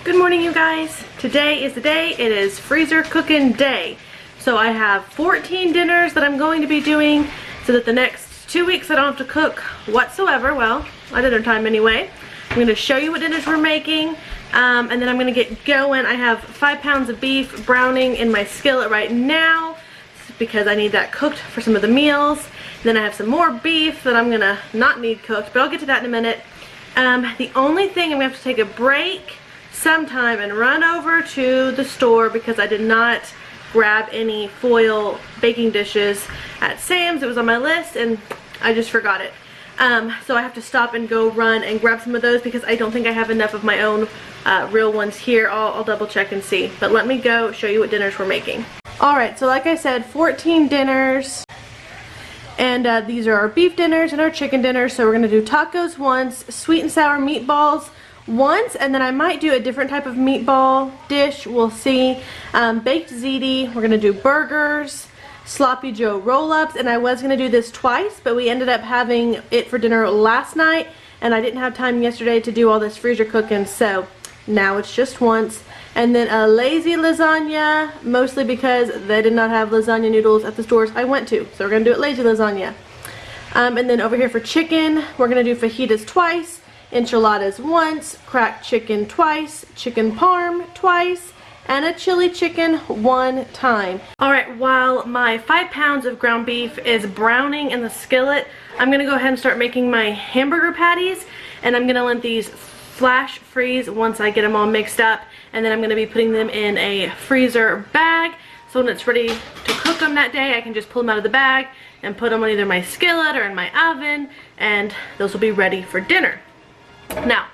Good morning, you guys. Today is the day. It is freezer cooking day. So I have 14 dinners that I'm going to be doing so that the next 2 weeks I don't have to cook whatsoever. Well, at dinner time anyway. I'm going to show you what dinners we're making and then I'm going to get going. I have 5 pounds of beef browning in my skillet right now because I need that cooked for some of the meals. And then I have some more beef that I'm going to not need cooked, but I'll get to that in a minute. The only thing, I'm going to have to take a break sometime and run over to the store because I did not grab any foil baking dishes at Sam's. It was on my list and I just forgot it. So I have to stop and go run and grab some of those because I don't think I have enough of my own real ones here. I'll double check and see. But let me go show you what dinners we're making. Alright, so like I said, 14 dinners. And these are our beef dinners and our chicken dinners. So we're going to do tacos once, sweet and sour meatballs once, and then I might do a different type of meatball dish. We'll see. Baked ziti. We're going to do burgers, sloppy joe roll-ups, and I was going to do this twice, but we ended up having it for dinner last night, and I didn't have time yesterday to do all this freezer cooking, so now it's just once. And then a lazy lasagna, mostly because they did not have lasagna noodles at the stores I went to. So we're going to do it lazy lasagna. And then over here for chicken, we're going to do fajitas twice, enchiladas once, cracked chicken twice, chicken parm twice, and a chili chicken one time. Alright, while my 5 pounds of ground beef is browning in the skillet, I'm going to go ahead and start making my hamburger patties. And I'm going to let these flash freeze once I get them all mixed up, and then I'm going to be putting them in a freezer bag so when it's ready to cook them that day I can just pull them out of the bag and put them on either my skillet or in my oven, and those will be ready for dinner. Now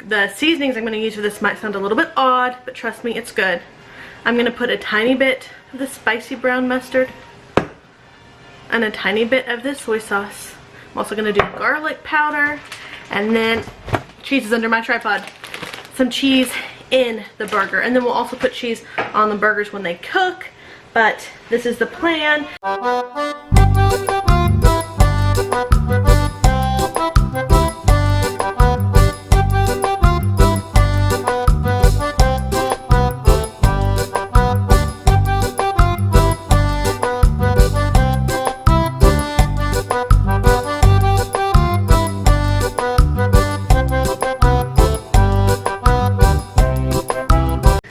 the seasonings I'm going to use for this might sound a little bit odd, but trust me, it's good. I'm going to put a tiny bit of the spicy brown mustard and a tiny bit of the soy sauce. I'm also going to do garlic powder, and then cheese is under my tripod. Some cheese in the burger. And then we'll also put cheese on the burgers when they cook. But this is the plan.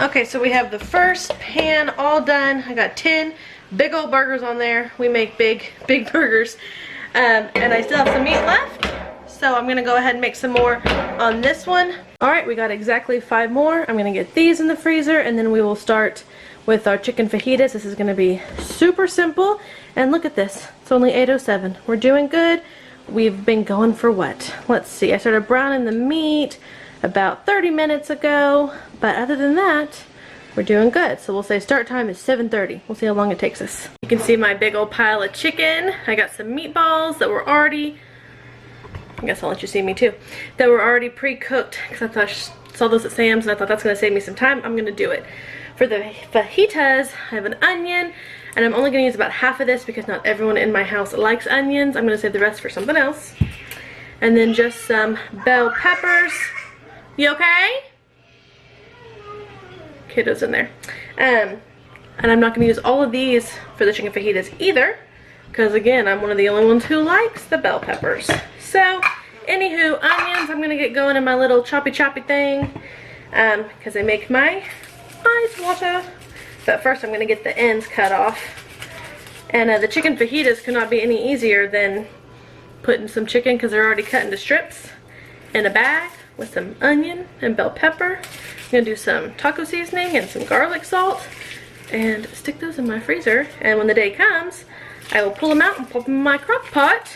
Okay, so we have the first pan all done. I got 10 big old burgers on there. We make big burgers. And I still have some meat left. So I'm going to go ahead and make some more on this one. Alright, we got exactly 5 more. I'm going to get these in the freezer and then we will start with our chicken fajitas. This is going to be super simple. And look at this. It's only 8:07. We're doing good. We've been going for what? Let's see. I started browning the meat about 30 minutes ago, but other than that, we're doing good. So we'll say start time is 7:30. We'll see how long it takes us. You can see my big old pile of chicken. I got some meatballs that were already, I guess I'll let you see me too, that were already pre-cooked because I thought I saw those at Sam's and I thought that's going to save me some time. I'm going to do it. For the fajitas, I have an onion, and I'm only going to use about half of this because not everyone in my house likes onions. I'm going to save the rest for something else. And then just some bell peppers. You okay? Kiddos in there. And I'm not going to use all of these for the chicken fajitas either, because again, I'm one of the only ones who likes the bell peppers. So, anywho, onions, I'm going to get going in my little choppy thing, because they make my eyes water. But first I'm going to get the ends cut off. And the chicken fajitas could not be any easier than putting some chicken, because they're already cut into strips, in a bag with some onion and bell pepper. I'm going to do some taco seasoning and some garlic salt and stick those in my freezer. And when the day comes, I will pull them out and pop them in my crock pot.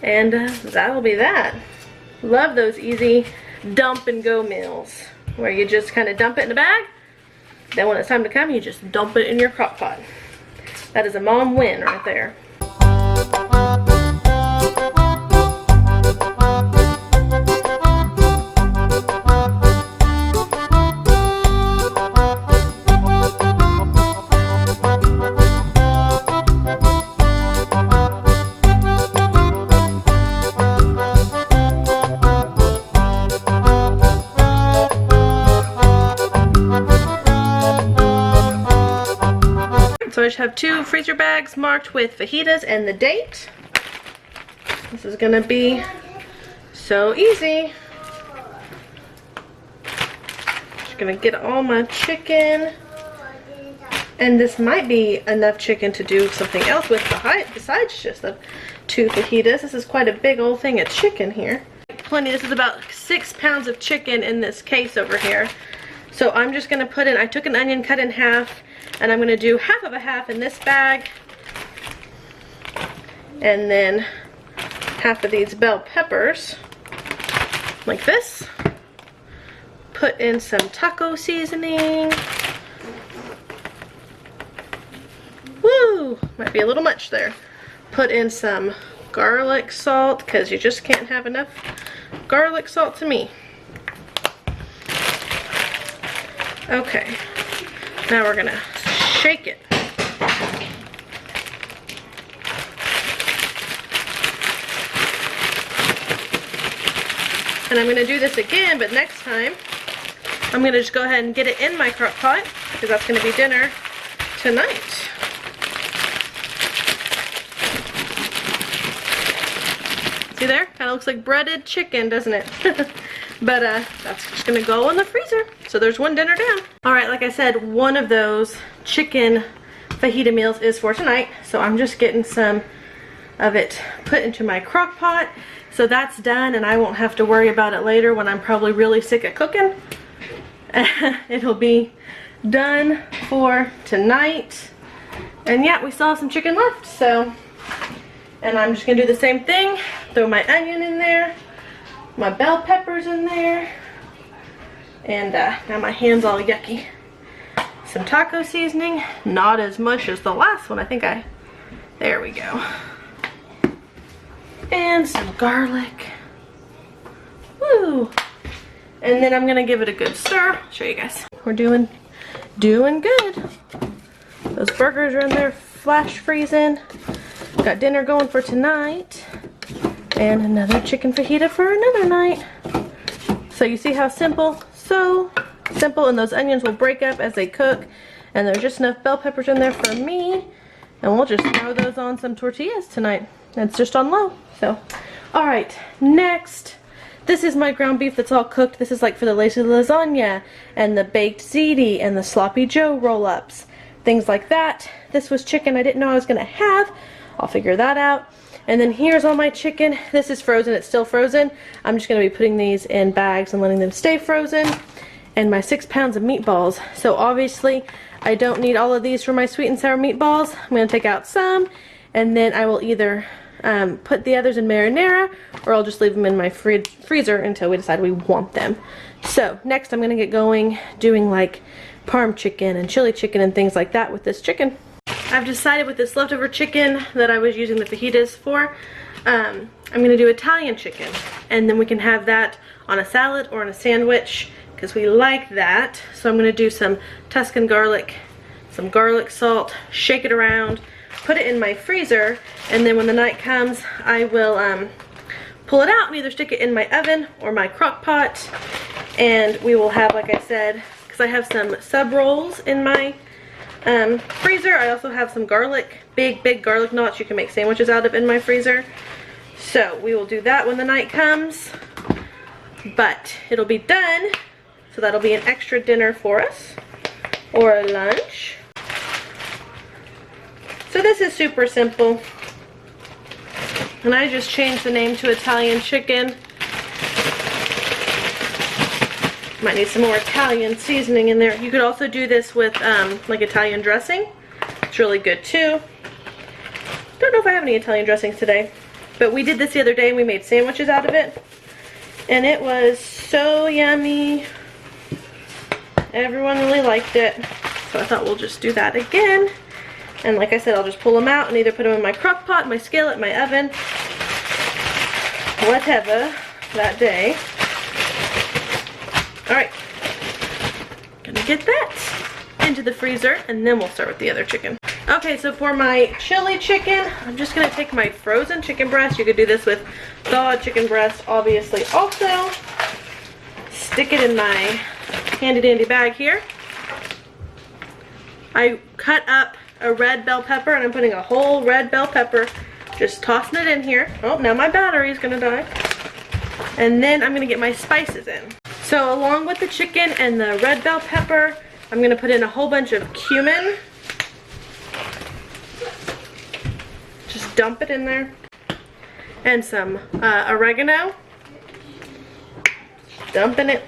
And that'll be that. Love those easy dump and go meals where you just kind of dump it in a bag. Then when it's time to come, you just dump it in your crock pot. That is a mom win right there. I just have 2 freezer bags marked with fajitas and the date. This is gonna be so easy. Just gonna get all my chicken. And this might be enough chicken to do something else with besides just the 2 fajitas. This is quite a big old thing of chicken here. Plenty. This is about 6 pounds of chicken in this case over here. So I'm just gonna put in, I took an onion cut in half, and I'm gonna do half of a half in this bag. And then half of these bell peppers, like this. Put in some taco seasoning. Woo! Might be a little much there. Put in some garlic salt, because you just can't have enough garlic salt to me. Okay, now we're gonna shake it. And I'm gonna do this again, but next time I'm gonna just go ahead and get it in my crock pot, because that's gonna be dinner tonight. See there? Kind of looks like breaded chicken, doesn't it? But that's just gonna go in the freezer. So there's one dinner down. Alright, like I said, one of those chicken fajita meals is for tonight. So I'm just getting some of it put into my crock pot. So that's done, and I won't have to worry about it later when I'm probably really sick of cooking. It'll be done for tonight. And yeah, we still have some chicken left, so. And I'm just gonna do the same thing. Throw my onion in there, my bell peppers in there, and now my hand's all yucky. Some taco seasoning, not as much as the last one. I think there we go. And some garlic. Woo! And then I'm gonna give it a good stir. I'll show you guys. We're doing good. Those burgers are in there flash freezing. Got dinner going for tonight. And another chicken fajita for another night. So you see how simple? So simple, and those onions will break up as they cook. And there's just enough bell peppers in there for me. And we'll just throw those on some tortillas tonight. It's just on low. So, alright, next. This is my ground beef that's all cooked. This is like for the lazy lasagna and the baked ziti and the sloppy joe roll-ups. Things like that. This was chicken I didn't know I was going to have. I'll figure that out. And then here's all my chicken. This is frozen. It's still frozen. I'm just going to be putting these in bags and letting them stay frozen. And my 6 pounds of meatballs. So obviously I don't need all of these for my sweet and sour meatballs. I'm going to take out some, and then I will either put the others in marinara, or I'll just leave them in my freezer until we decide we want them. So next I'm going to get going doing like parm chicken and chili chicken and things like that with this chicken. I've decided with this leftover chicken that I was using the fajitas for, I'm going to do Italian chicken, and then we can have that on a salad or on a sandwich because we like that. So I'm going to do some Tuscan garlic, some garlic salt, shake it around, put it in my freezer, and then when the night comes I will pull it out and either stick it in my oven or my crock pot, and we will have, like I said, because I have some sub rolls in my freezer. I also have some garlic, big garlic knots you can make sandwiches out of in my freezer. So we will do that when the night comes, but it'll be done, so that'll be an extra dinner for us or a lunch. So this is super simple, and I just changed the name to Italian chicken. Might need some more Italian seasoning in there. You could also do this with like Italian dressing. It's really good too. Don't know if I have any Italian dressings today, but we did this the other day and we made sandwiches out of it, and it was so yummy. Everyone really liked it, so I thought we'll just do that again. And like I said, I'll just pull them out and either put them in my crock pot, my skillet, my oven, whatever that day. Alright, gonna get that into the freezer, and then we'll start with the other chicken. Okay, so for my chili chicken, I'm just gonna take my frozen chicken breast. You could do this with thawed chicken breast, obviously. Also, stick it in my handy dandy bag here. I cut up a red bell pepper, and I'm putting a whole red bell pepper, just tossing it in here. Oh, now my battery's gonna die. And then I'm gonna get my spices in. So along with the chicken and the red bell pepper, I'm gonna put in a whole bunch of cumin. Just dump it in there. And some oregano. Dumping it.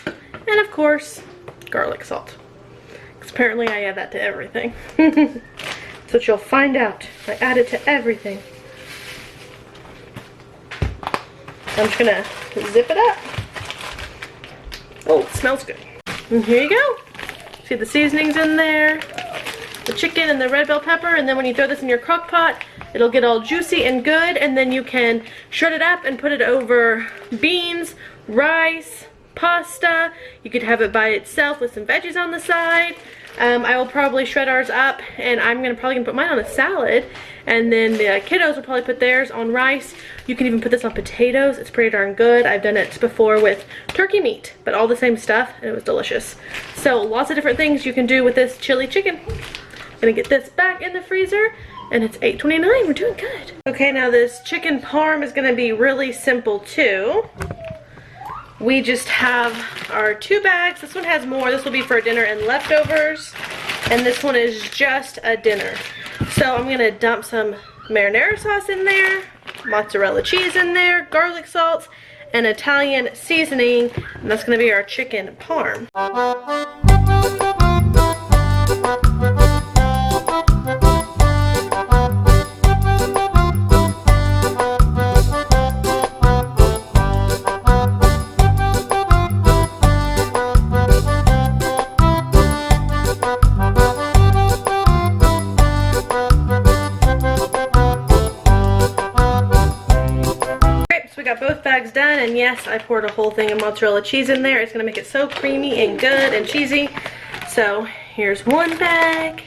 And of course, garlic salt. Because apparently I add that to everything. That's what you'll find out. I add it to everything. I'm just gonna zip it up. Oh, it smells good. And here you go. See the seasonings in there, the chicken and the red bell pepper, and then when you throw this in your crock pot, it'll get all juicy and good, and then you can shred it up and put it over beans, rice, pasta. You could have it by itself with some veggies on the side. I will probably shred ours up, and I'm probably gonna put mine on a salad, and then the kiddos will probably put theirs on rice. You can even put this on potatoes. It's pretty darn good. I've done it before with turkey meat, but all the same stuff, and it was delicious. So lots of different things you can do with this chili chicken. I'm gonna get this back in the freezer, and it's 8:29. We're doing good. Okay, now this chicken parm is gonna be really simple too. We just have our 2 bags. This one has more. This will be for dinner and leftovers. And this one is just a dinner. So I'm gonna dump some marinara sauce in there, mozzarella cheese in there, garlic salt, and Italian seasoning. And that's gonna be our chicken parm. Both bags done, and yes, I poured a whole thing of mozzarella cheese in there. It's gonna make it so creamy and good and cheesy. So here's one bag,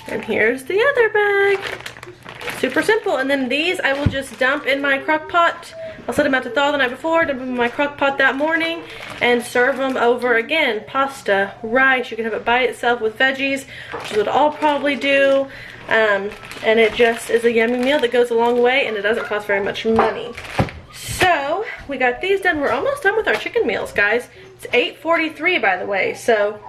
and here's the other bag. Super simple. And then these I will just dump in my crock pot. I'll set them out to thaw the night before, dump them in my crock pot that morning, and serve them over again. Pasta, rice, you can have it by itself with veggies, which is what I'll probably do. And it just is a yummy meal that goes a long way, and it doesn't cost very much money. So we got these done. We're almost done with our chicken meals, guys. It's 8:43, by the way, so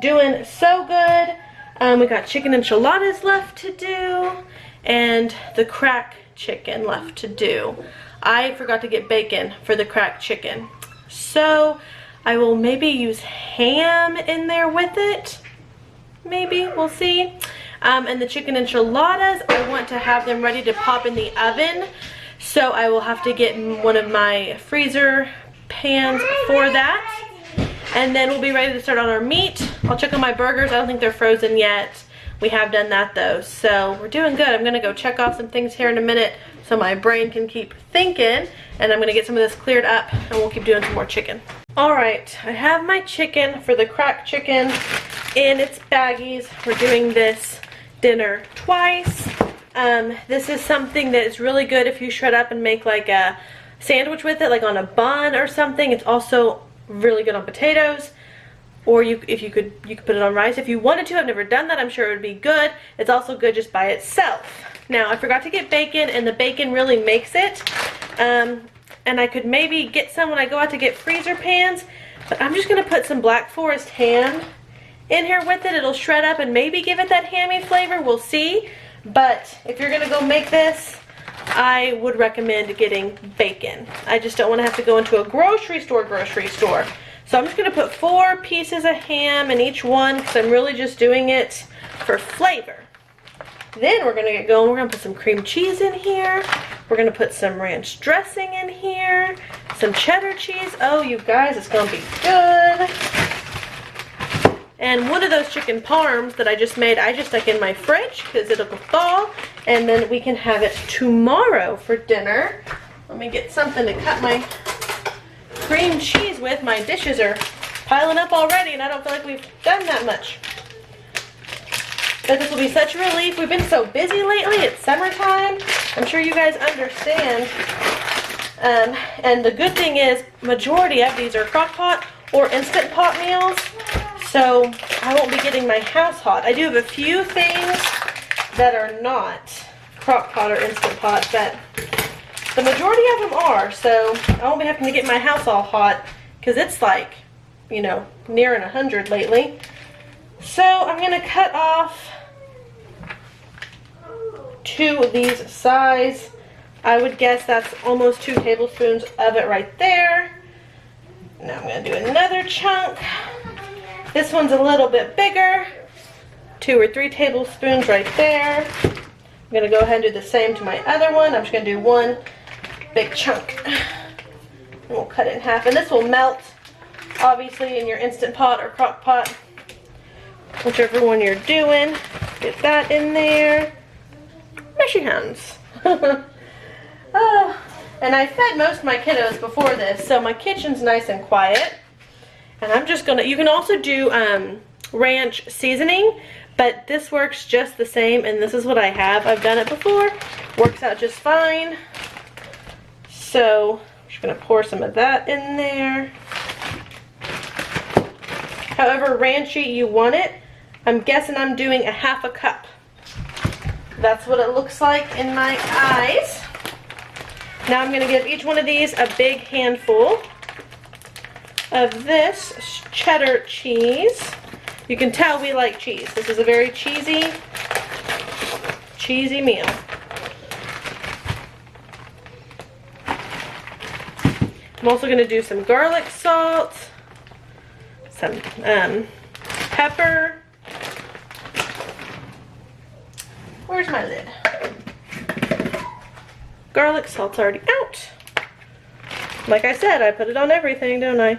doing so good. We got chicken enchiladas left to do, and the crack chicken left to do. I forgot to get bacon for the cracked chicken, so I will maybe use ham in there with it. Maybe, we'll see. And the chicken enchiladas, I want to have them ready to pop in the oven, so I will have to get one of my freezer pans for that. And then we'll be ready to start on our meat. I'll check on my burgers. I don't think they're frozen yet. We have done that though, so we're doing good. I'm gonna go check off some things here in a minute so my brain can keep thinking, and I'm gonna get some of this cleared up, and we'll keep doing some more chicken. All right, I have my chicken for the cracked chicken in its baggies. We're doing this dinner twice. This is something that is really good if you shred up and make like a sandwich with it, like on a bun or something. It's also really good on potatoes, or you could put it on rice if you wanted to. I've never done that. I'm sure it would be good. It's also good just by itself. Now I forgot to get bacon, and the bacon really makes it. And I could maybe get some when I go out to get freezer pans, but I'm just gonna put some Black Forest ham in here with it. It'll shred up and maybe give it that hammy flavor. We'll see. But if you're gonna go make this, I would recommend getting bacon. I just don't want to have to go into a grocery store. So I'm just gonna put 4 pieces of ham in each one, because I'm really just doing it for flavor. Then we're gonna get going. We're gonna put some cream cheese in here. We're gonna put some ranch dressing in here, some cheddar cheese. Oh, you guys, it's gonna be good. And one of those chicken parms that I just made, I just stuck in my fridge because it'll thaw, and then we can have it tomorrow for dinner. Let me get something to cut my cream cheese with. My dishes are piling up already, and I don't feel like we've done that much. But this will be such a relief. We've been so busy lately. It's summertime. I'm sure you guys understand. And the good thing is, majority of these are Crockpot or Instant Pot meals, so I won't be getting my house hot. I do have a few things that are not Crockpot or Instant Pot, but the majority of them are, so I won't be having to get my house all hot because it's like, you know, nearing 100 lately. So I'm going to cut off 2 of these size. I would guess that's almost 2 tablespoons of it right there. Now I'm going to do another chunk. This one's a little bit bigger. 2 or 3 tablespoons right there. I'm going to go ahead and do the same to my other one. I'm just going to do 1 big chunk. And we'll cut it in half. And this will melt, obviously, in your Instant Pot or Crock Pot, whichever one you're doing. Get that in there. Wash your hands. And I fed most of my kiddos before this, so my kitchen's nice and quiet. And I'm just gonna, you can also do ranch seasoning, but this works just the same, and this is what I have. I've done it before. Works out just fine. So I'm just gonna pour some of that in there. However ranchy you want it. I'm guessing I'm doing a ½ a cup. That's what it looks like in my eyes. Now I'm going to give each one of these a big handful of this cheddar cheese. You can tell we like cheese. This is a very cheesy meal. I'm also going to do some garlic salt, some pepper. Where's my lid? Garlic salt's already out. Like I said, I put it on everything, don't I?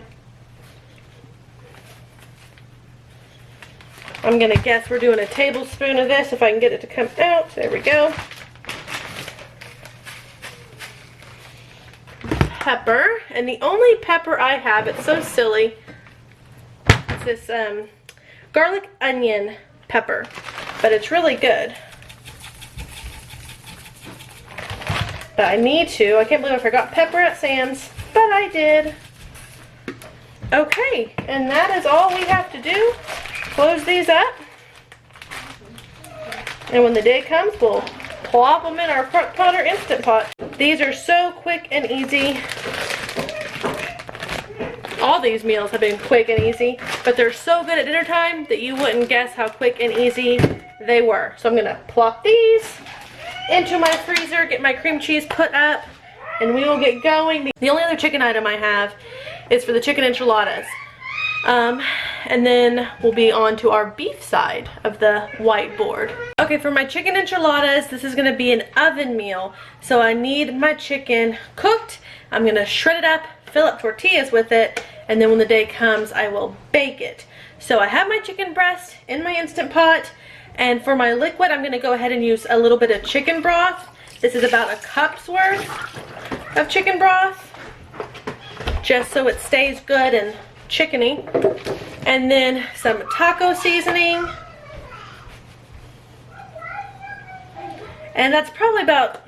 I'm gonna guess we're doing a tablespoon of this if I can get it to come out. There we go. Pepper, and the only pepper I have, it's so silly, it's this garlic onion pepper, but it's really good. But I need to. I can't believe I forgot pepper at Sam's, but I did. Okay, and that is all we have to do. Close these up. And when the day comes, we'll plop them in our crock pot or Instant Pot. These are so quick and easy. All these meals have been quick and easy, but they're so good at dinner time that you wouldn't guess how quick and easy they were. So I'm gonna plop these into my freezer, get my cream cheese put up, and we will get going. The only other chicken item I have is for the chicken enchiladas. And then we'll be on to our beef side of the whiteboard. Okay, for my chicken enchiladas, this is gonna be an oven meal. So I need my chicken cooked. I'm gonna shred it up, fill up tortillas with it, and then when the day comes, I will bake it. So I have my chicken breast in my Instant Pot. And for my liquid, I'm going to go ahead and use a little bit of chicken broth. This is about a cup's worth of chicken broth, just so it stays good and chickeny. And then some taco seasoning. And that's probably about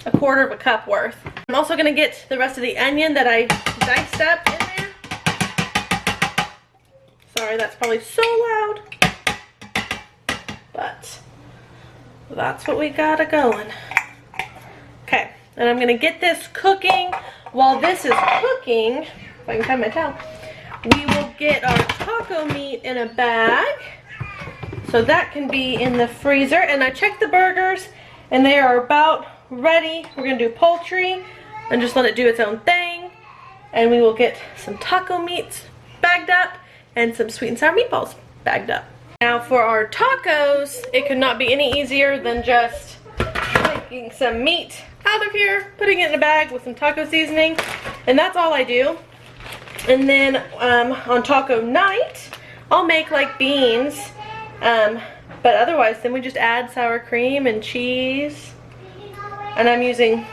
a quarter of a cup worth. I'm also going to get the rest of the onion that I diced up in there. Sorry, that's probably so loud. But that's what we got going. Okay, and I'm gonna get this cooking. While this is cooking, if I can find my towel, we will get our taco meat in a bag. So that can be in the freezer. And I checked the burgers and they are about ready. We're gonna do poultry and just let it do its own thing. And we will get some taco meats bagged up and some sweet and sour meatballs bagged up. Now for our tacos, it could not be any easier than just taking some meat out of here, putting it in a bag with some taco seasoning, and that's all I do. And then on taco night, I'll make like beans, but otherwise then we just add sour cream and cheese, and I'm using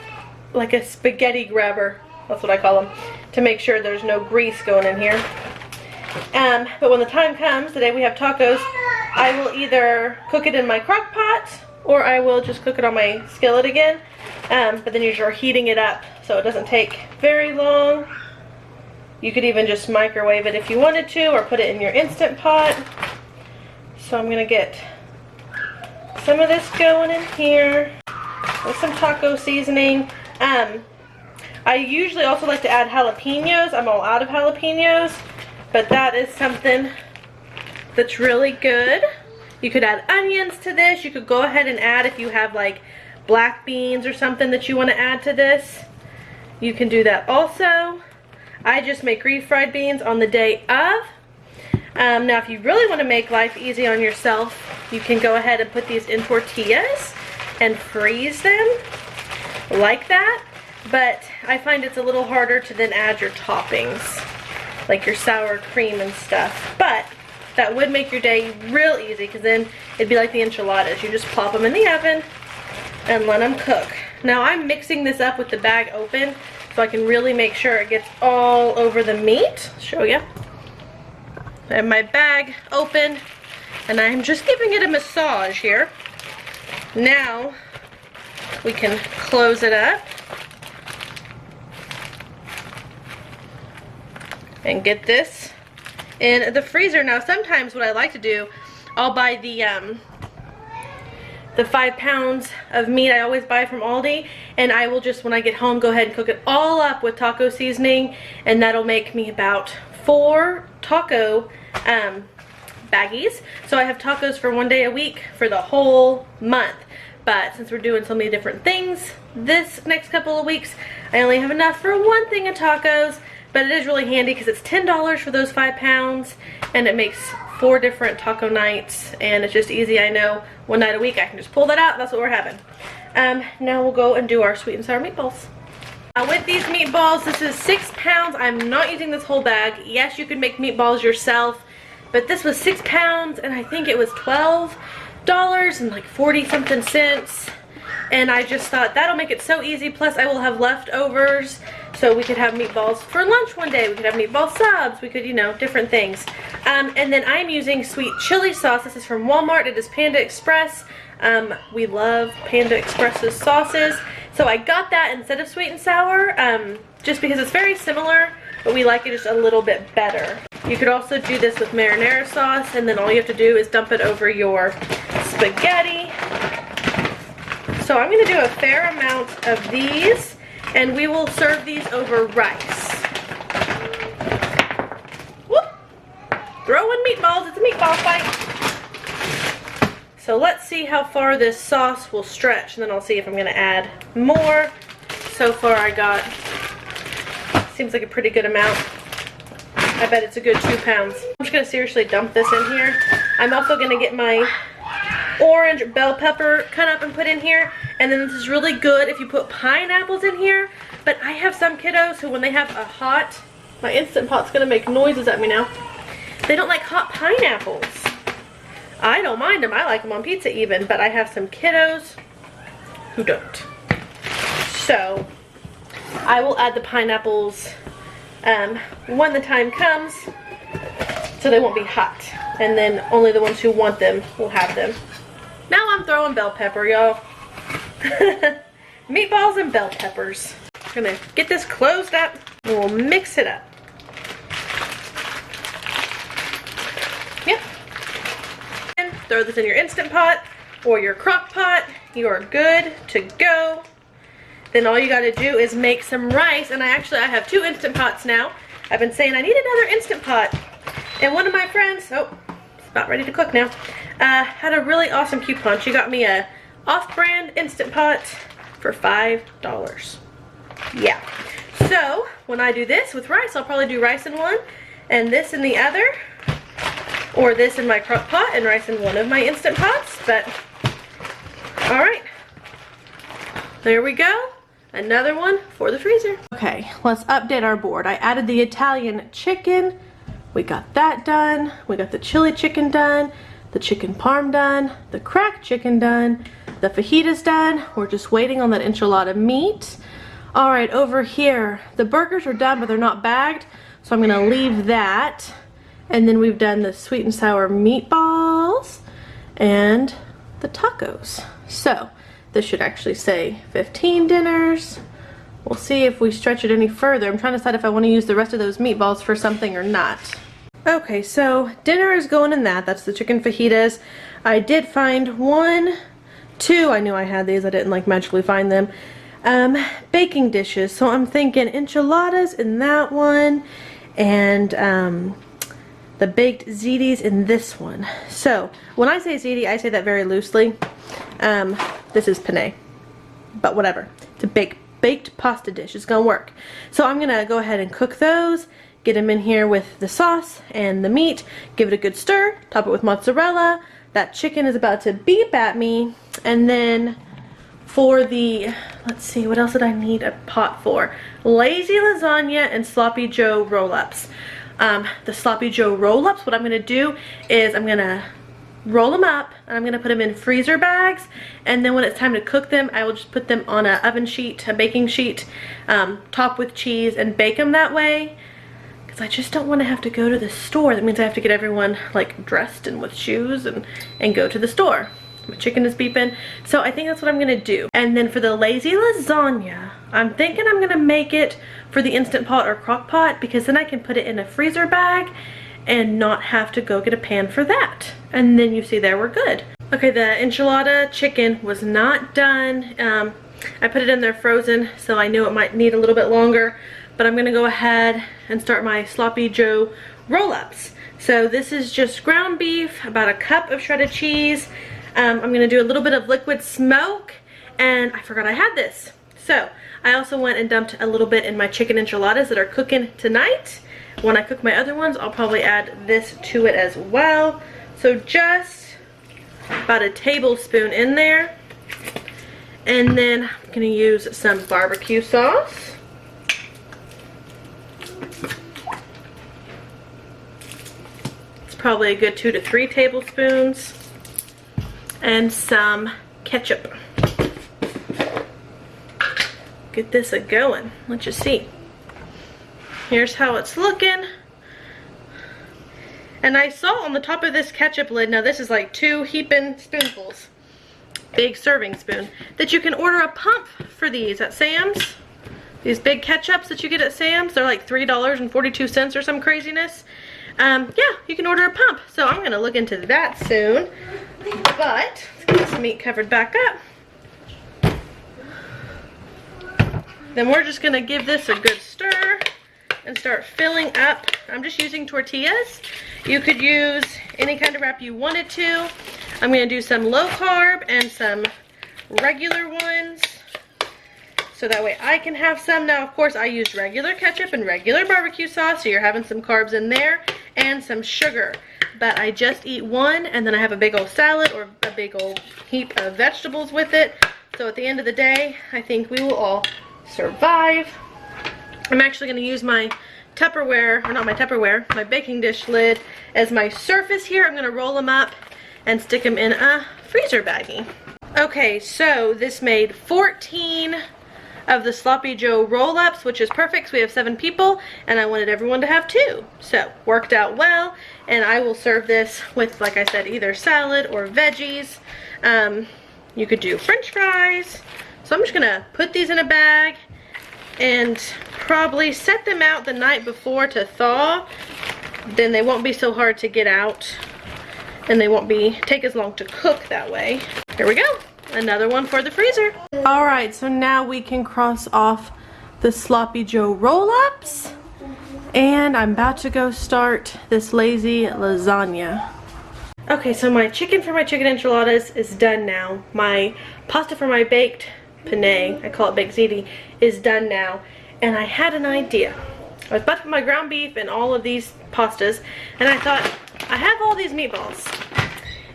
like a spaghetti grabber, that's what I call them, to make sure there's no grease going in here. But when the time comes, the day we have tacos, I will either cook it in my crock pot or I will just cook it on my skillet again. But then you're heating it up so it doesn't take very long. You could even just microwave it if you wanted to, or put it in your Instant Pot. So I'm gonna get some of this going in here with some taco seasoning. I usually also like to add jalapenos. I'm all out of jalapenos, but that is something that's really good. You could add onions to this. You could go ahead and add, if you have like black beans or something that you want to add to this, you can do that also. I just make refried beans on the day of. Now if you really want to make life easy on yourself, you can go ahead and put these in tortillas and freeze them like that. But I find it's a little harder to then add your toppings, like your sour cream and stuff. But that would make your day real easy, because then it'd be like the enchiladas. You just pop them in the oven and let them cook. Now I'm mixing this up with the bag open so I can really make sure it gets all over the meat. I'll show you. I have my bag open and I'm just giving it a massage here. Now we can close it up and get this in the freezer. Now sometimes what I like to do, I'll buy the 5 pounds of meat I always buy from Aldi, and I will just, when I get home, go ahead and cook it all up with taco seasoning, and that'll make me about 4 taco baggies. So I have tacos for 1 day a week for the whole month. But since we're doing so many different things this next couple of weeks, I only have enough for 1 thing of tacos. But it is really handy because it's $10 for those 5 pounds, and it makes 4 different taco nights, and it's just easy. I know 1 night a week I can just pull that out. That's what we're having. Now we'll go and do our sweet and sour meatballs. With these meatballs, this is 6 pounds. I'm not using this whole bag. Yes, you could make meatballs yourself, but this was 6 pounds, and I think it was $12 and like 40 something cents. And I just thought that'll make it so easy. Plus I will have leftovers, so we could have meatballs for lunch one day. We could have meatball subs. We could, you know, different things. And then I'm using sweet chili sauce. This is from Walmart. It is Panda Express. We love Panda Express's sauces. So I got that instead of sweet and sour, just because it's very similar, but we like it just a little bit better. You could also do this with marinara sauce, and then all you have to do is dump it over your spaghetti. So I'm going to do a fair amount of these, and we will serve these over rice. Whoop! Throwing meatballs. It's a meatball fight. So let's see how far this sauce will stretch, and then I'll see if I'm going to add more. So far I got, seems like a pretty good amount. I bet it's a good 2 pounds. I'm just going to seriously dump this in here. I'm also going to get my orange bell pepper cut up and put in here, and then this is really good if you put pineapples in here. But I have some kiddos who, when they have a hot, my Instant Pot's gonna make noises at me now, they don't like hot pineapples. I don't mind them. I like them on pizza even, but I have some kiddos who don't. So I will add the pineapples when the time comes, so they won't be hot, and then only the ones who want them will have them. Now I'm throwing bell pepper, y'all. Meatballs and bell peppers. I'm gonna get this closed up and we'll mix it up. Yep. And throw this in your Instant Pot or your crock pot. You are good to go. Then all you gotta do is make some rice, and I have 2 Instant Pots now. I've been saying I need another Instant Pot, and one of my friends, oh, it's about ready to cook now, had a really awesome coupon. She got me a off-brand Instant Pot for $5. Yeah. So when I do this with rice, I'll probably do rice in one and this in the other, or this in my crock pot and rice in one of my Instant Pots. But all right, there we go. Another one for the freezer. Okay, let's update our board. I added the Italian chicken. We got that done. We got the chili chicken done, the chicken parm done, the cracked chicken done, the fajitas done. We're just waiting on that enchilada meat. All right, over here, the burgers are done, but they're not bagged, so I'm gonna leave that. And then we've done the sweet and sour meatballs and the tacos. So this should actually say 15 dinners, we'll see if we stretch it any further. I'm trying to decide if I want to use the rest of those meatballs for something or not. Okay, so dinner is going in that. That's the chicken fajitas. I did find two, I knew I had these, I didn't like magically find them. Baking dishes, so I'm thinking enchiladas in that one, and the baked zitis in this one. So when I say ziti, I say that very loosely. This is penne, but whatever. It's a baked pasta dish. It's gonna work. So I'm gonna go ahead and cook those, get them in here with the sauce and the meat, give it a good stir, top it with mozzarella. That chicken is about to beep at me. And then for the, let's see, what else did I need a pot for? Lazy lasagna and sloppy joe roll-ups. The sloppy joe roll-ups, what I'm gonna do is I'm gonna roll them up and I'm gonna put them in freezer bags, and then when it's time to cook them, I will just put them on an oven sheet, a baking sheet, top with cheese, and bake them that way. I just don't want to have to go to the store. That means I have to get everyone like dressed and with shoes and go to the store. My chicken is beeping. So I think that's what I'm going to do. And then for the lazy lasagna, I'm thinking I'm going to make it for the Instant Pot or crock pot, because then I can put it in a freezer bag and not have to go get a pan for that. And then you see there, we're good. Okay, the enchilada chicken was not done. I put it in there frozen, so I knew it might need a little bit longer. But I'm gonna go ahead and start my sloppy joe roll-ups. So this is just ground beef, about a cup of shredded cheese. I'm gonna do a little bit of liquid smoke, and I forgot I had this. So I also went and dumped a little bit in my chicken enchiladas that are cooking tonight. When I cook my other ones, I'll probably add this to it as well. So just about a tablespoon in there. And then I'm gonna use some barbecue sauce. Probably a good 2 to 3 tablespoons, and some ketchup. Get this a going. Let you see. Here's how it's looking. And I saw on the top of this ketchup lid, now this is like 2 heaping spoonfuls, big serving spoon, that you can order a pump for these at Sam's. These big ketchups that you get at Sam's, they're like $3.42 or some craziness. Yeah, you can order a pump. So I'm gonna look into that soon. But let's get this meat covered back up. Then we're just gonna give this a good stir and start filling up. I'm just using tortillas. You could use any kind of wrap you wanted to. I'm gonna do some low carb and some regular ones, so that way I can have some. Now, of course, I used regular ketchup and regular barbecue sauce, so you're having some carbs in there and some sugar. But I just eat one, and then I have a big old salad or a big old heap of vegetables with it. So at the end of the day, I think we will all survive. I'm actually going to use my Tupperware, or not my Tupperware, my baking dish lid as my surface here. I'm going to roll them up and stick them in a freezer baggie. Okay, so this made 14 of the sloppy joe roll-ups, which is perfect. So we have 7 people, and I wanted everyone to have 2. So worked out well, and I will serve this with, like I said, either salad or veggies. You could do French fries. So I'm just gonna put these in a bag and probably set them out the night before to thaw. Then they won't be so hard to get out, and they won't take as long to cook that way. Here we go. Another one for the freezer. Alright, so now we can cross off the sloppy joe roll-ups, and I'm about to go start this lazy lasagna. Okay, so my chicken for my chicken enchiladas is done now. My pasta for my baked penne, I call it baked ziti, is done now. And I had an idea. I was about to put my ground beef in all of these pastas, and I thought, I have all these meatballs.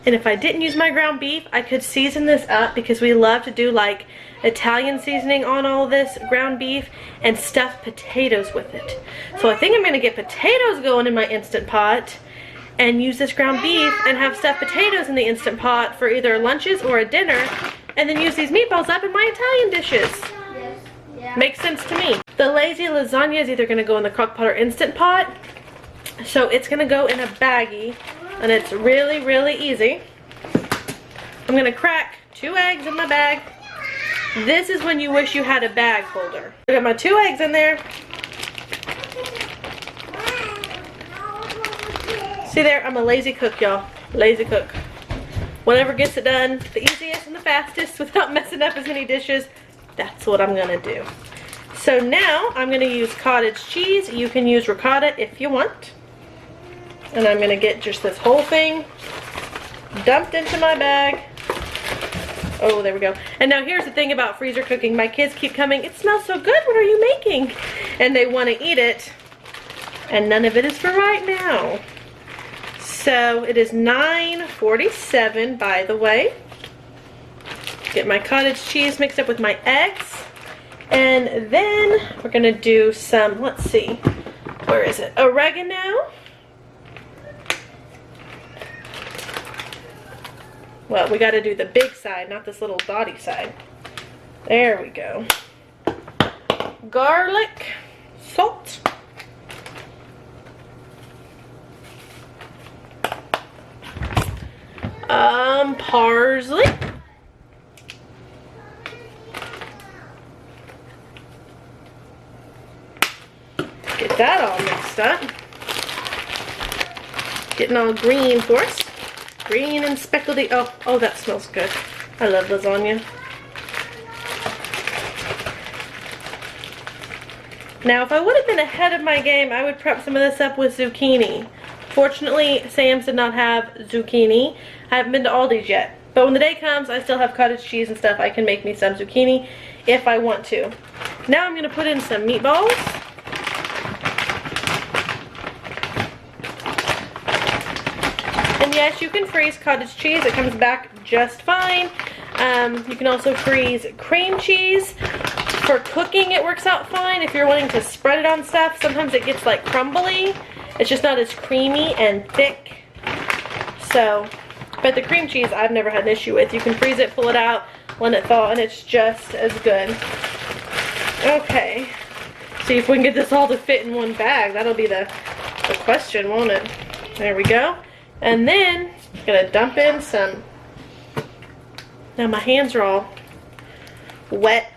And if I didn't use my ground beef, I could season this up, because we love to do like Italian seasoning on all this ground beef and stuff potatoes with it. So I think I'm going to get potatoes going in my Instant Pot and use this ground beef and have stuffed potatoes in the Instant Pot for either lunches or a dinner, and then use these meatballs up in my Italian dishes. Yeah. Makes sense to me. The lazy lasagna is either going to go in the crock pot or Instant Pot. So it's going to go in a baggie, and it's really, really easy. I'm going to crack 2 eggs in my bag. This is when you wish you had a bag holder. I got my 2 eggs in there. See there, I'm a lazy cook, y'all. Lazy cook. Whatever gets it done the easiest and the fastest without messing up as many dishes, that's what I'm gonna do. So now I'm gonna use cottage cheese. You can use ricotta if you want. And I'm gonna get just this whole thing dumped into my bag. Oh, there we go. And now here's the thing about freezer cooking. My kids keep coming, it smells so good, what are you making? And they want to eat it, and none of it is for right now. So it is 9:47, by the way. Get my cottage cheese mixed up with my eggs. And then we're gonna do some, let's see, where is it? Oregano. Well, we gotta do the big side, not this little dotty side. There we go. Garlic, salt. Parsley. Get that all mixed up. Getting all green for us. Green and speckledy. Oh, that smells good. I love lasagna. Now, if I would have been ahead of my game, I would prep some of this up with zucchini. Fortunately, Sam's did not have zucchini. I haven't been to Aldi's yet. But when the day comes, I still have cottage cheese and stuff. I can make me some zucchini if I want to. Now I'm going to put in some meatballs. And yes, you can freeze cottage cheese. It comes back just fine. You can also freeze cream cheese. For cooking, it works out fine. If you're wanting to spread it on stuff, sometimes it gets like crumbly. It's just not as creamy and thick. So, but the cream cheese I've never had an issue with. You can freeze it, pull it out, let it thaw, and it's just as good. Okay. See if we can get this all to fit in one bag. That'll be the question, won't it? There we go. And then, I'm gonna dump in some, now my hands are all wet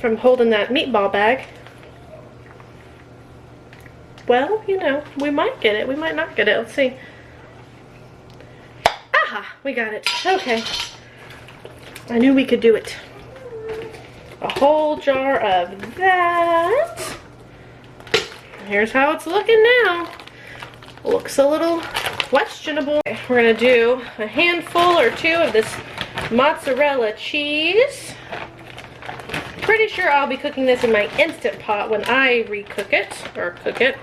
from holding that meatball bag. Well, you know, we might get it, we might not get it, let's see. Aha, we got it, okay. I knew we could do it. A whole jar of that. Here's how it's looking now. Looks a little questionable. Okay, we're gonna do a handful or two of this mozzarella cheese. Pretty sure I'll be cooking this in my Instant Pot when I recook it, or cook it.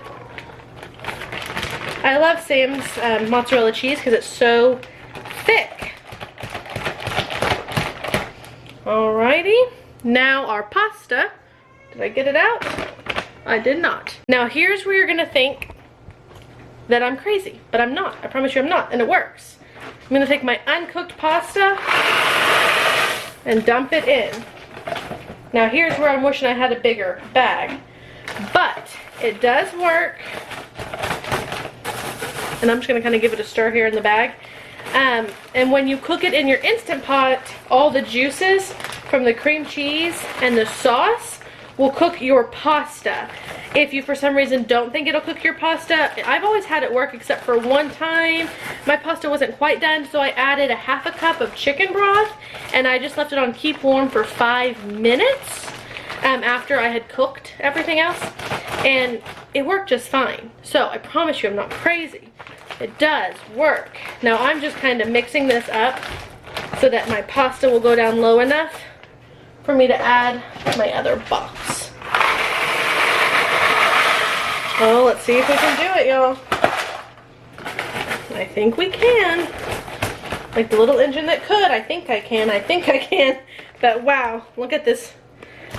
I love Sam's mozzarella cheese because it's so thick. Alrighty, now our pasta. Did I get it out? I did not. Now here's where you're gonna think that I'm crazy, but I'm not. I promise you I'm not, and it works. I'm gonna take my uncooked pasta and dump it in. Now here's where I'm wishing I had a bigger bag, but it does work. And I'm just gonna kind of give it a stir here in the bag. And when you cook it in your Instant Pot, all the juices from the cream cheese and the sauce will cook your pasta. If you for some reason don't think it'll cook your pasta, I've always had it work except for one time. My pasta wasn't quite done, so I added a half a cup of chicken broth and I just left it on keep warm for 5 minutes after I had cooked everything else, and it worked just fine. So I promise you I'm not crazy. It does work. Now I'm just kind of mixing this up so that my pasta will go down low enough for me to add my other box. Well, let's see if we can do it, y'all. I think we can. Like the little engine that could. I think I can. But wow, look at this.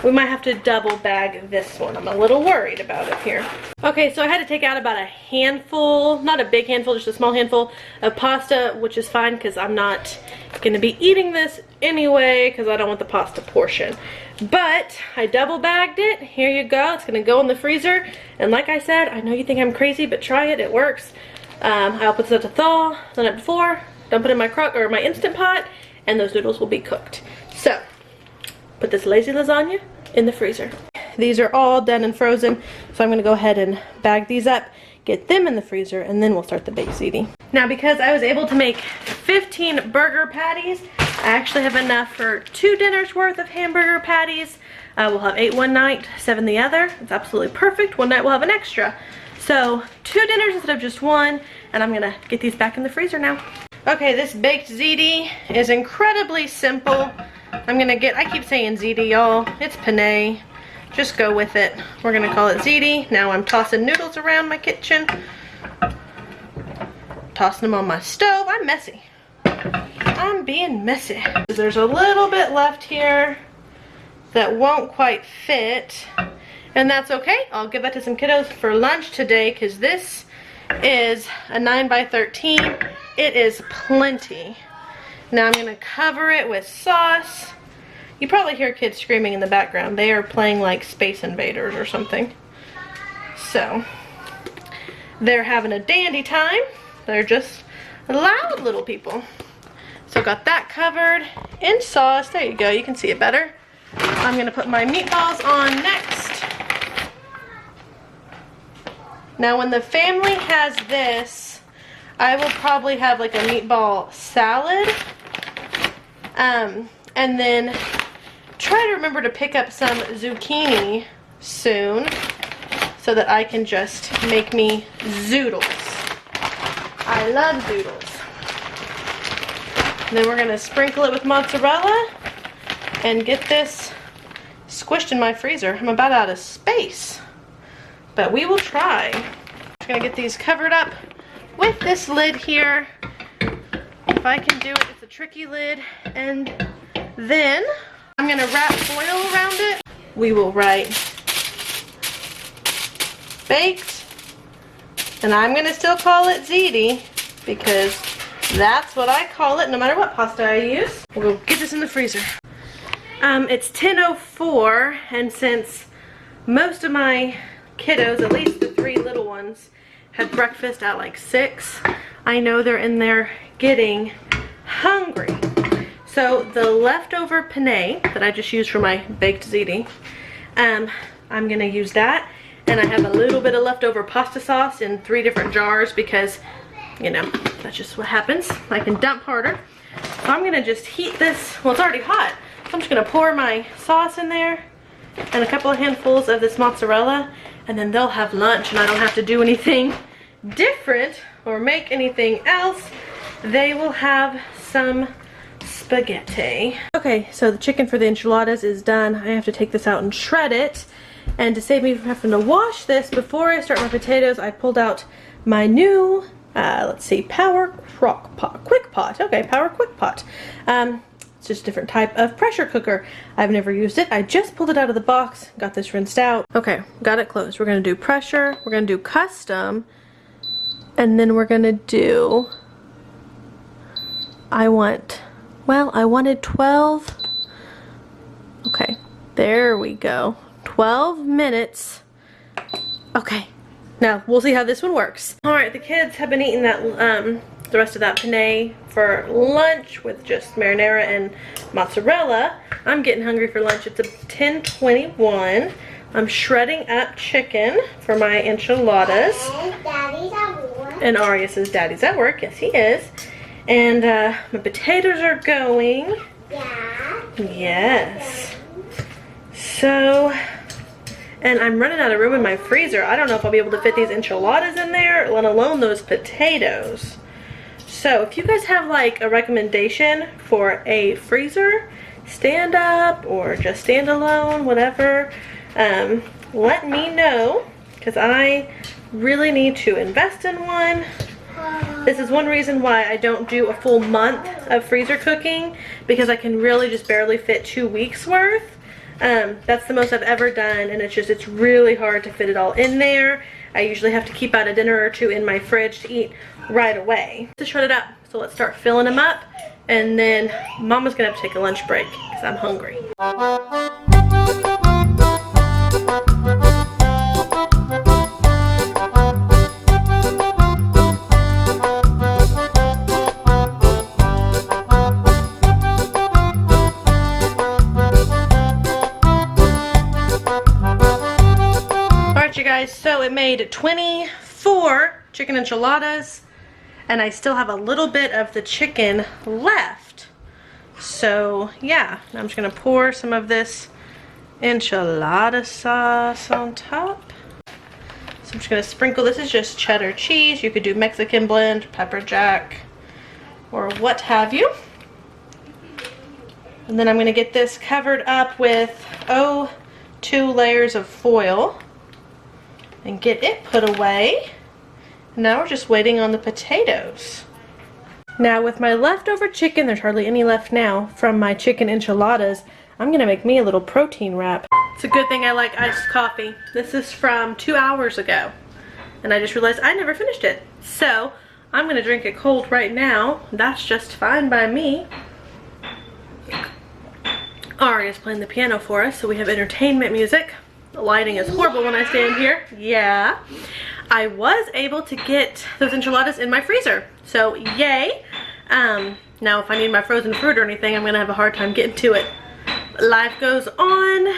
We might have to double bag this one. I'm a little worried about it here. Okay, so I had to take out about a handful, not a big handful, just a small handful of pasta, which is fine because I'm not going to be eating this anyway because I don't want the pasta portion. But I double bagged it. Here you go. It's going to go in the freezer. And like I said, I know you think I'm crazy, but try it. It works. I'll put this up to thaw the night before, dump it in my crock or my Instant Pot, and those noodles will be cooked. So, put this lazy lasagna in the freezer. These are all done and frozen, so I'm gonna go ahead and bag these up, get them in the freezer, and then we'll start the baked ziti. Now, because I was able to make 15 burger patties, I actually have enough for 2 dinners worth of hamburger patties. We'll have 8 one night, 7 the other. It's absolutely perfect. One night we'll have an extra. So 2 dinners instead of just 1, and I'm gonna get these back in the freezer now. Okay, this baked ziti is incredibly simple. I'm gonna get, I keep saying ziti, y'all. It's penne. Just go with it. We're gonna call it ziti. Now I'm tossing noodles around my kitchen. Tossing them on my stove. I'm messy. I'm being messy. There's a little bit left here that won't quite fit, and that's okay. I'll give that to some kiddos for lunch today, because this is a 9 by 13. It is plenty. Now I'm gonna cover it with sauce. You probably hear kids screaming in the background. They are playing like Space Invaders or something. So they're having a dandy time. They're just loud little people. So got that covered in sauce. There you go, you can see it better. I'm gonna put my meatballs on next. Now when the family has this, I will probably have like a meatball salad. And then try to remember to pick up some zucchini soon so that I can just make me zoodles. I love zoodles. And then we're gonna sprinkle it with mozzarella and get this squished in my freezer. I'm about out of space, but we will try. I'm gonna get these covered up with this lid here. If I can do it, it's a tricky lid. And then I'm gonna wrap foil around it. We will write baked, and I'm gonna still call it ziti because that's what I call it no matter what pasta I use. We'll get this in the freezer. It's 10:04, and since most of my kiddos, at least the 3 little ones, had breakfast at like 6, I know they're in there getting hungry. So the leftover penne that I just used for my baked ziti, I'm gonna use that, and I have a little bit of leftover pasta sauce in 3 different jars because, you know, that's just what happens. I can dump harder. So I'm gonna just heat this. Well, it's already hot. So I'm just gonna pour my sauce in there and a couple of handfuls of this mozzarella, and then they'll have lunch and I don't have to do anything different or make anything else. They will have some spaghetti. Okay, so the chicken for the enchiladas is done. I have to take this out and shred it. And to save me from having to wash this before I start my potatoes, I pulled out my new, let's see, Power Crockpot, Quick Pot. Okay, Power Quick Pot. It's just a different type of pressure cooker. I've never used it. I just pulled it out of the box, got this rinsed out. Okay, got it closed. We're gonna do pressure, we're gonna do custom, and then we're gonna do, I wanted 12. Okay, there we go. 12 minutes. Okay, now we'll see how this one works. All right, the kids have been eating that, the rest of that penne for lunch with just marinara and mozzarella. I'm getting hungry for lunch. It's a 10:21. I'm shredding up chicken for my enchiladas. And Daddy's at work. And Arya says Daddy's at work. Yes, he is. And my potatoes are going. Yeah. Yes. So, and I'm running out of room in my freezer. I don't know if I'll be able to fit these enchiladas in there, let alone those potatoes. So if you guys have like a recommendation for a freezer, stand up or just stand alone, whatever, let me know, because I really need to invest in one. This is one reason why I don't do a full month of freezer cooking, because I can really just barely fit 2 weeks worth. That's the most I've ever done, and it's really hard to fit it all in there. I usually have to keep out a dinner or 2 in my fridge to eat right away. To shred it up, so let's start filling them up, and then Mama's gonna have to take a lunch break because I'm hungry. made 24 chicken enchiladas, and I still have a little bit of the chicken left. So yeah, I'm just gonna pour some of this enchilada sauce on top. So I'm just gonna sprinkle, this is just cheddar cheese. You could do Mexican blend, pepper jack, or what have you. And then I'm gonna get this covered up with 2 layers of foil and get it put away. Now we're just waiting on the potatoes. Now with my leftover chicken, there's hardly any left now from my chicken enchiladas, I'm gonna make me a little protein wrap. It's a good thing I like iced coffee. This is from 2 hours ago, and I just realized I never finished it. So I'm gonna drink it cold right now. That's just fine by me. Aria's playing the piano for us, so we have entertainment music. The lighting is horrible when I stand here. Yeah. I was able to get those enchiladas in my freezer, so yay. Now if I need my frozen fruit or anything, I'm gonna have a hard time getting to it. But life goes on,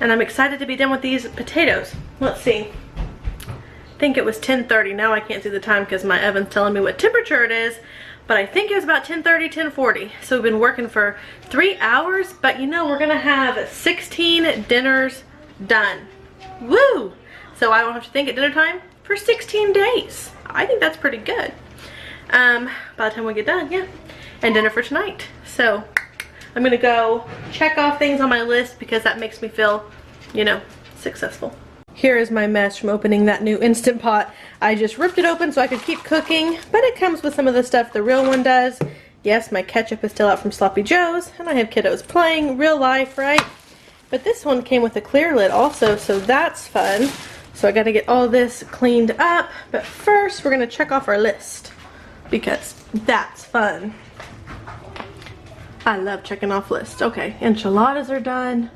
and I'm excited to be done with these potatoes. Let's see. I think it was 10:30. Now I can't see the time because my oven's telling me what temperature it is, but I think it was about 10:30, 10:40. So we've been working for 3 hours, but you know, we're gonna have 16 dinners done. Woo! So I won't have to think at dinner time for 16 days. I think that's pretty good. By the time we get done, yeah. And dinner for tonight. So I'm gonna go check off things on my list because that makes me feel, you know, successful. Here is my mess from opening that new Instant Pot. I just ripped it open so I could keep cooking, but it comes with some of the stuff the real one does. Yes, my ketchup is still out from Sloppy Joe's, and I have kiddos playing, real life, right? But this one came with a clear lid also, so that's fun. So I gotta get all this cleaned up, but first we're gonna check off our list because that's fun. I love checking off lists. Okay, enchiladas are done,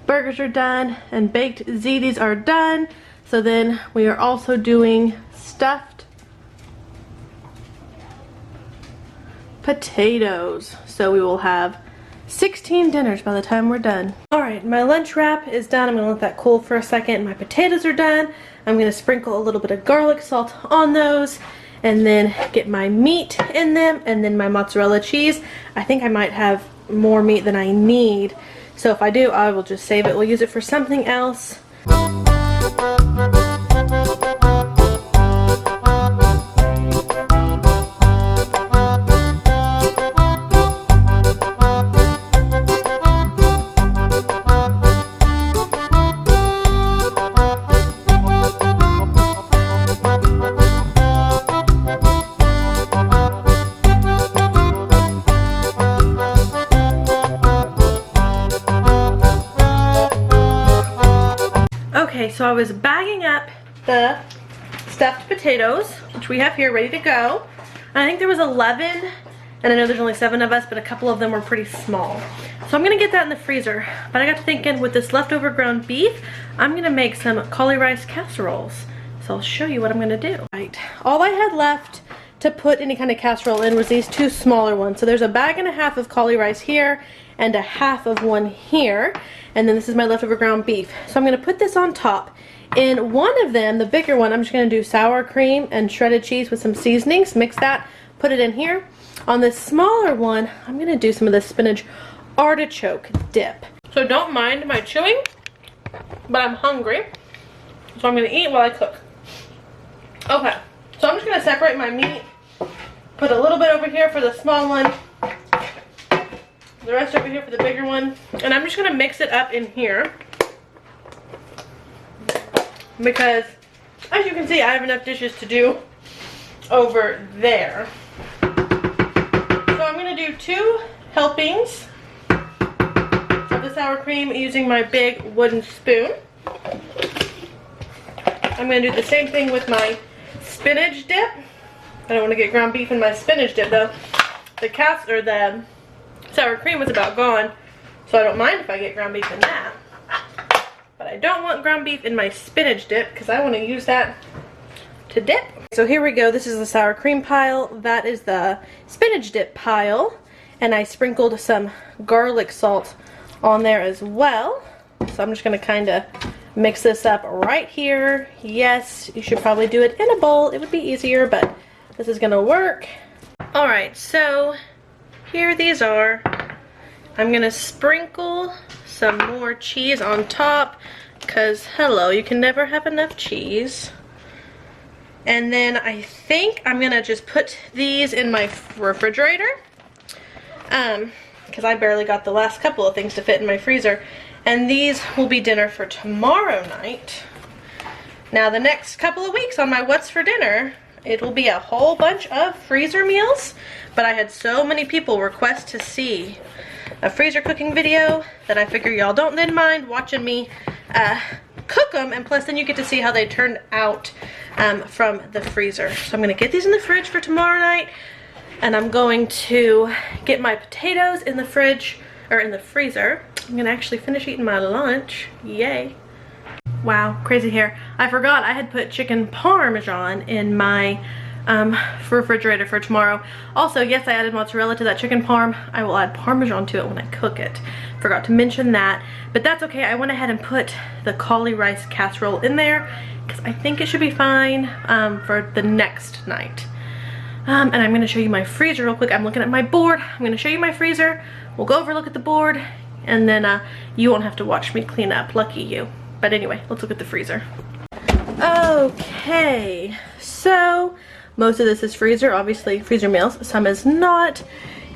burgers are done, and baked zitis are done. So then we are also doing stuffed potatoes. So we will have 16 dinners by the time we're done. Alright, my lunch wrap is done. I'm going to let that cool for a second. My potatoes are done. I'm going to sprinkle a little bit of garlic salt on those and then get my meat in them and then my mozzarella cheese. I think I might have more meat than I need. So if I do, I will just save it. We'll use it for something else. Okay, so I was bagging up the stuffed potatoes, which we have here ready to go. I think there was 11, and I know there's only 7 of us, but a couple of them were pretty small. So I'm gonna get that in the freezer. But I got to thinking with this leftover ground beef, I'm gonna make some cauli rice casseroles. So I'll show you what I'm gonna do. Right, all I had left to put any kind of casserole in was these 2 smaller ones. So there's a bag and a half of cauli rice here and a half of one here. And then this is my leftover ground beef. So I'm gonna put this on top. In one of them, the bigger one, I'm just gonna do sour cream and shredded cheese with some seasonings, mix that, put it in here. On the smaller one, I'm gonna do some of the spinach artichoke dip. So don't mind my chewing, but I'm hungry. So I'm gonna eat while I cook. Okay, so I'm just gonna separate my meat, put a little bit over here for the small one, the rest over here for the bigger one, and I'm just gonna mix it up in here because as you can see I have enough dishes to do over there. So I'm gonna do 2 helpings of the sour cream using my big wooden spoon. I'm gonna do the same thing with my spinach dip. I don't want to get ground beef in my spinach dip though. The sour cream was about gone, so I don't mind if I get ground beef in that. But I don't want ground beef in my spinach dip because I want to use that to dip. So here we go. This is the sour cream pile. That is the spinach dip pile. And I sprinkled some garlic salt on there as well. So I'm just going to kind of mix this up right here. Yes, you should probably do it in a bowl. It would be easier, but this is gonna work. All right, so here these are. I'm gonna sprinkle some more cheese on top because hello, you can never have enough cheese. And then I think I'm gonna just put these in my refrigerator because I barely got the last couple of things to fit in my freezer. And these will be dinner for tomorrow night. Now the next couple of weeks on my What's for Dinner, it will be a whole bunch of freezer meals, but I had so many people request to see a freezer cooking video that I figure y'all don't then mind watching me cook them, and plus then you get to see how they turned out from the freezer. So I'm gonna get these in the fridge for tomorrow night, and I'm going to get my potatoes in the fridge, or in the freezer. I'm gonna actually finish eating my lunch, yay. Wow, crazy hair. I forgot I had put chicken parmesan in my refrigerator for tomorrow. Also, yes, I added mozzarella to that chicken parm. I will add parmesan to it when I cook it. Forgot to mention that, but that's okay. I went ahead and put the cauli rice casserole in there because I think it should be fine for the next night. And I'm gonna show you my freezer real quick. I'm looking at my board. I'm gonna show you my freezer. We'll go over, look at the board, and then you won't have to watch me clean up. Lucky you. But anyway, let's look at the freezer. Okay, so most of this is freezer, obviously freezer meals, some is not.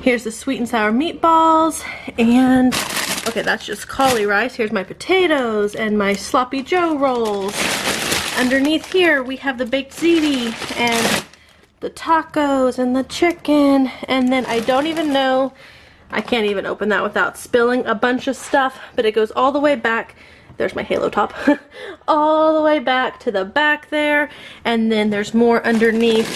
Here's the sweet and sour meatballs, and okay, that's just cauli rice. Here's my potatoes and my sloppy joe rolls. Underneath here we have the baked ziti and the tacos and the chicken, and then I don't even know, I can't even open that without spilling a bunch of stuff, but it goes all the way back. There's my halo top. All the way back to the back there. And then there's more underneath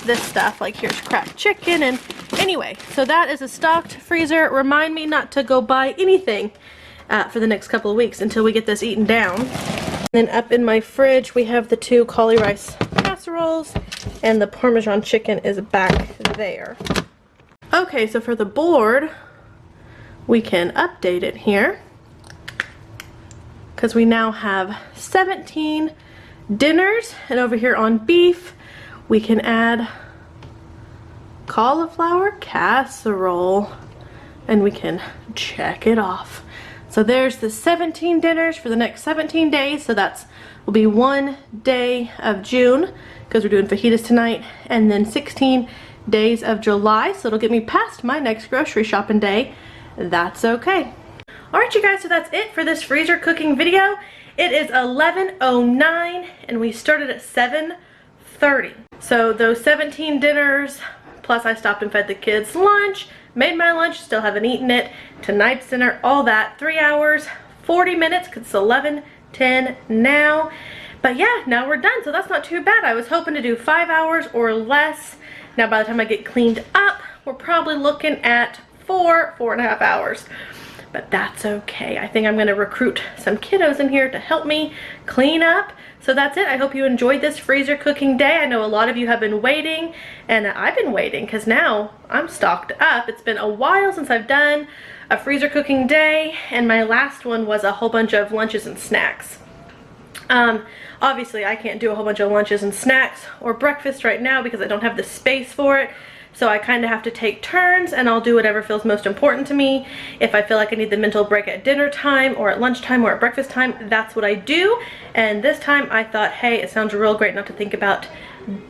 this stuff. Like here's cracked chicken. And anyway, so that is a stocked freezer. Remind me not to go buy anything for the next couple of weeks until we get this eaten down. And then up in my fridge, we have the 2 cauli rice casseroles. And the Parmesan chicken is back there. Okay, so for the board, we can update it here, because we now have 17 dinners, and over here on beef we can add cauliflower casserole, and we can check it off. So there's the 17 dinners for the next 17 days. So that's will be 1 day of June because we're doing fajitas tonight, and then 16 days of July. So it'll get me past my next grocery shopping day. That's okay. Alright you guys, so that's it for this freezer cooking video. It is 11:09 and we started at 7:30. So those 17 dinners, plus I stopped and fed the kids lunch, made my lunch, still haven't eaten it, tonight's dinner, all that, 3 hours, 40 minutes, because it's 11:10 now. But yeah, now we're done, so that's not too bad. I was hoping to do 5 hours or less. Now by the time I get cleaned up, we're probably looking at 4.5 hours. But that's okay. I think I'm gonna recruit some kiddos in here to help me clean up. So that's it. I hope you enjoyed this freezer cooking day. I know a lot of you have been waiting, and I've been waiting because now I'm stocked up. It's been a while since I've done a freezer cooking day, and my last one was a whole bunch of lunches and snacks. Obviously I can't do a whole bunch of lunches and snacks or breakfast right now because I don't have the space for it. So I kind of have to take turns, and I'll do whatever feels most important to me. If I feel like I need the mental break at dinner time or at lunchtime or at breakfast time, that's what I do. And this time I thought, hey, it sounds real great not to think about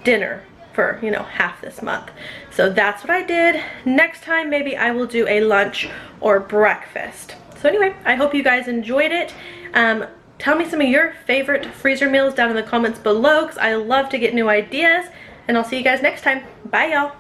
dinner for, you know, half this month. So that's what I did. Next time maybe I will do a lunch or breakfast. So anyway, I hope you guys enjoyed it. Tell me some of your favorite freezer meals down in the comments below because I love to get new ideas. And I'll see you guys next time. Bye y'all.